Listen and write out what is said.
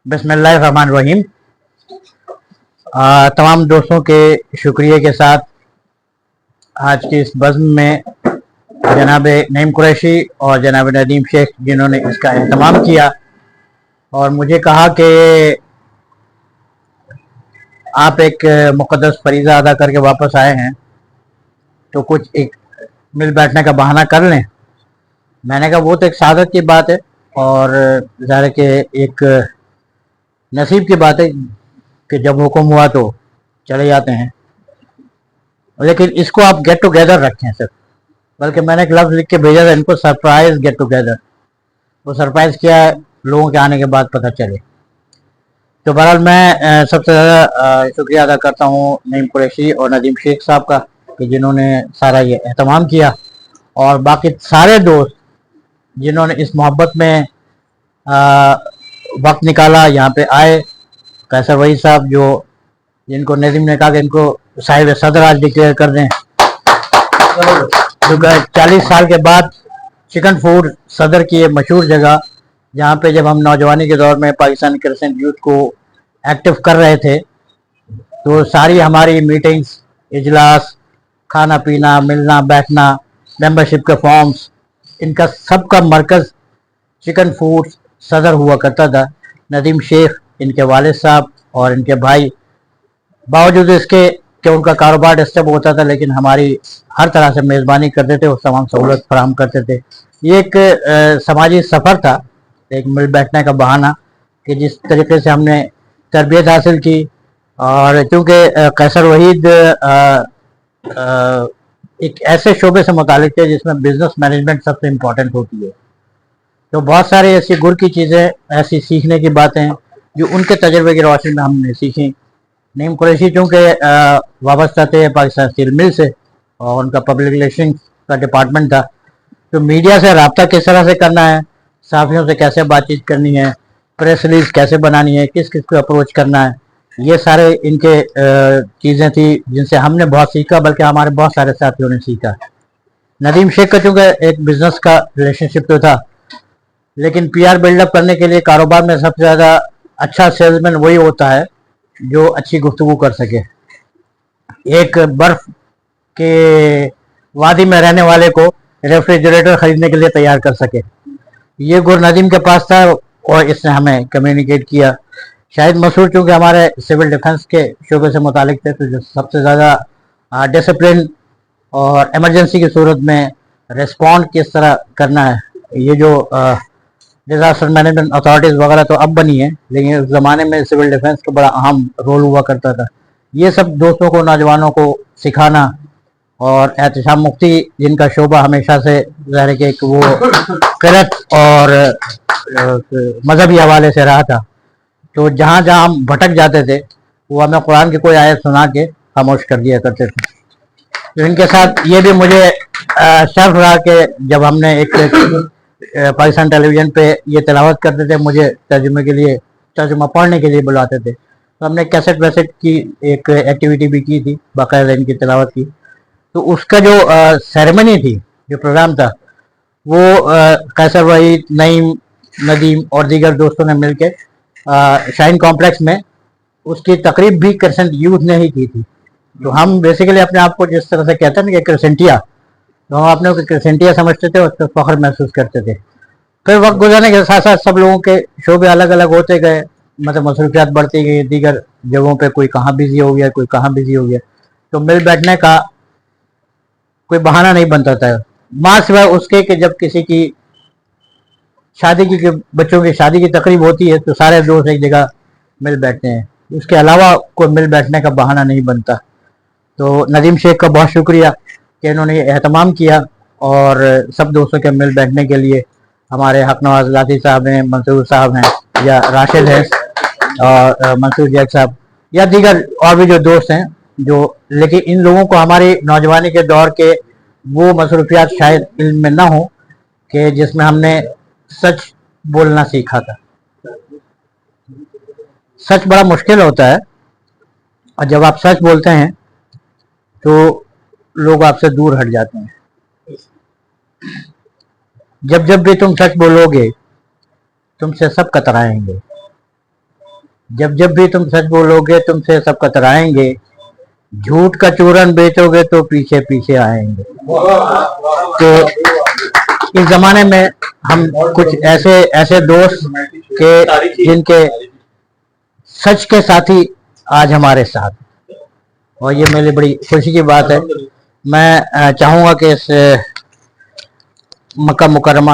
बिस्मिल्लाहिर्रहमानिर्रहीम। तमाम दोस्तों के शुक्रिया के साथ आज की इस बज़्म में जनाब नईम कुरैशी और जनाब नदीम शेख जिन्होंने इसका एहतमाम किया और मुझे कहा कि आप एक मुक़द्दस फरीज़ा अदा करके वापस आए हैं तो कुछ एक मिल बैठने का बहाना कर लें। मैंने कहा वो तो एक सादत की बात है और ज़ाहिर के एक नसीब की बात है कि जब हुक्म हुआ तो चले जाते हैं, लेकिन इसको आप गेट टुगेदर रखें सर। बल्कि मैंने एक लफ्ज़ लिख के भेजा था इनको, सरप्राइज गेट टुगेदर। वो सरप्राइज क्या है लोगों के आने के बाद पता चले। तो बहरहाल मैं सबसे ज़्यादा शुक्रिया अदा करता हूँ नईम कुरैशी और नदीम शेख साहब का कि जिन्होंने सारा ये एहतमाम किया, और बाकी सारे दोस्त जिन्होंने इस मोहब्बत में वक्त निकाला, यहाँ पे आए। कैसर वही साहब जो जिनको नदीम ने कहा कि इनको साहिब सदर आज डिक्लेयर कर दें, तो 40 साल के बाद चिकन फूड सदर की ये मशहूर जगह, जहाँ पे जब हम नौजवानी के दौर में पाकिस्तानी क्रिश्चियन यूथ को एक्टिव कर रहे थे तो सारी हमारी मीटिंग्स, इजलास, खाना पीना, मिलना बैठना, मेंबरशिप के फॉर्म्स, इनका सबका मरकज़ चिकन फूड सदर हुआ करता था। नदीम शेख, इनके वालिद साहब और इनके भाई, बावजूद इसके कि उनका कारोबार डिस्टर्ब होता था, लेकिन हमारी हर तरह से मेज़बानी करते थे और तमाम सहूलत फराहम करते थे। ये एक समाजी सफ़र था, एक मिल बैठने का बहाना कि जिस तरीके से हमने तरबियत हासिल की। और चूँकि कैसर वहीद एक ऐसे शोबे से मुतालिक थे जिसमें बिज़नेस मैनेजमेंट सबसे इम्पॉर्टेंट होती है, तो बहुत सारी ऐसी गुर की चीज़ें, ऐसी सीखने की बातें जो उनके तजर्बे की रोशनी में हमने सीखी। नईम कुरैशी चूँकि वाबस्ता थे पाकिस्तान स्टील मिल से और उनका पब्लिक रिलेशन का डिपार्टमेंट था, तो मीडिया से रब्ता किस तरह से करना है, साफियों से कैसे बातचीत करनी है, प्रेस रिलीज कैसे बनानी है, किस किस को अप्रोच करना है, ये सारे इनके चीज़ें थी जिनसे हमने बहुत सीखा, बल्कि हमारे बहुत सारे साथियों ने सीखा। नदीम शेख का चूँकि एक बिज़नेस का रिलेशनशिप तो था, लेकिन पीआर बिल्डअप करने के लिए कारोबार में सबसे ज़्यादा अच्छा सेल्समैन वही होता है जो अच्छी गुफ्तगू कर सके। एक बर्फ़ के वादी में रहने वाले को रेफ्रिजरेटर ख़रीदने के लिए तैयार कर सके, ये गुर नदीम के पास था और इसने हमें कम्युनिकेट किया। शायद मसूर चूँकि हमारे सिविल डिफेंस के शोबे से मुतालिक थे, तो जो सबसे ज़्यादा डिसिप्लिन और इमरजेंसी की सूरत में रिस्पॉन्ड किस तरह करना है, ये जो डिज़ास्टर मैनेजमेंट अथॉरिटीज़ वगैरह तो अब बनी है, लेकिन उस ज़माने में सिविल डिफेंस का बड़ा अहम रोल हुआ करता था। ये सब दोस्तों को, नौजवानों को सिखाना, और एहतिशाम मुफ्ती जिनका शोबा हमेशा से ज़ाहिर के वो क़िरात और मजहबी हवाले से रहा था, तो जहाँ जहाँ हम भटक जाते थे वो हमें कुरान की कोई आयत सुना के खामोश कर दिया करते थे। तो इनके साथ ये भी मुझे शर्फ रहा कि जब हमने एक पाकिस्तान टेलीविज़न पे ये तिलावत करते थे, मुझे तर्जुमे के लिए, तर्जुमा पढ़ने के लिए बुलाते थे, तो हमने कैसेट वैसेट की एक एक्टिविटी भी की थी, बाकायदा इनकी तिलावत की। तो उसका जो सेरेमनी थी, जो प्रोग्राम था, वो कैसर वहीद, नईम, नदीम और दीगर दोस्तों ने मिल के शाइन कॉम्प्लेक्स में उसकी तकरीब भी क्रिसेंट यूथ ने ही की थी। तो हम बेसिकली अपने आप को जिस तरह से कहते हैं ना कि क्रिसेंटिया, तो हम अपने को क्रिसेंटिया समझते थे, उस पर फख्र महसूस करते थे। फिर वक्त गुजरने के साथ साथ सब लोगों के शोबे अलग अलग होते गए, मतलब मसरूफियात बढ़ती गई, दीगर जगहों पे कोई कहाँ बिजी हो गया, कोई कहाँ बिजी हो गया, तो मिल बैठने का कोई बहाना नहीं बनता था, माँ सिवाय उसके कि जब किसी की शादी की, बच्चों की शादी की तकरीब होती है तो सारे दोस्त एक जगह मिल बैठते हैं, उसके अलावा कोई मिल बैठने का बहाना नहीं बनता। तो नदीम शेख का बहुत शुक्रिया कि इन्होंने ये एहतमाम किया, और सब दोस्तों के मिल बैठने के लिए हमारे हक नवाज लाती साहब हैं, मंसूर साहब हैं, या राशिद हैं, और मंसूर जैक साहब, या दीगर और भी जो दोस्त हैं जो, लेकिन इन लोगों को हमारी नौजवानी के दौर के वो मसरूफियात शायद इल्म में ना हो कि जिसमें हमने सच बोलना सीखा था। सच बड़ा मुश्किल होता है, और जब आप सच बोलते हैं तो लोग आपसे दूर हट जाते हैं। जब जब भी तुम सच बोलोगे तुमसे सब कतराएंगे। जब जब भी तुम सच बोलोगे तुमसे सब कतराएंगे। झूठ का चूरन बेचोगे तो पीछे पीछे आएंगे। तो इस जमाने में हम कुछ ऐसे ऐसे दोस्त के जिनके सच के साथी आज हमारे साथ, और ये मेरे लिए बड़ी खुशी की बात है। मैं चाहूँगा कि इस मक्का मुकर्रमा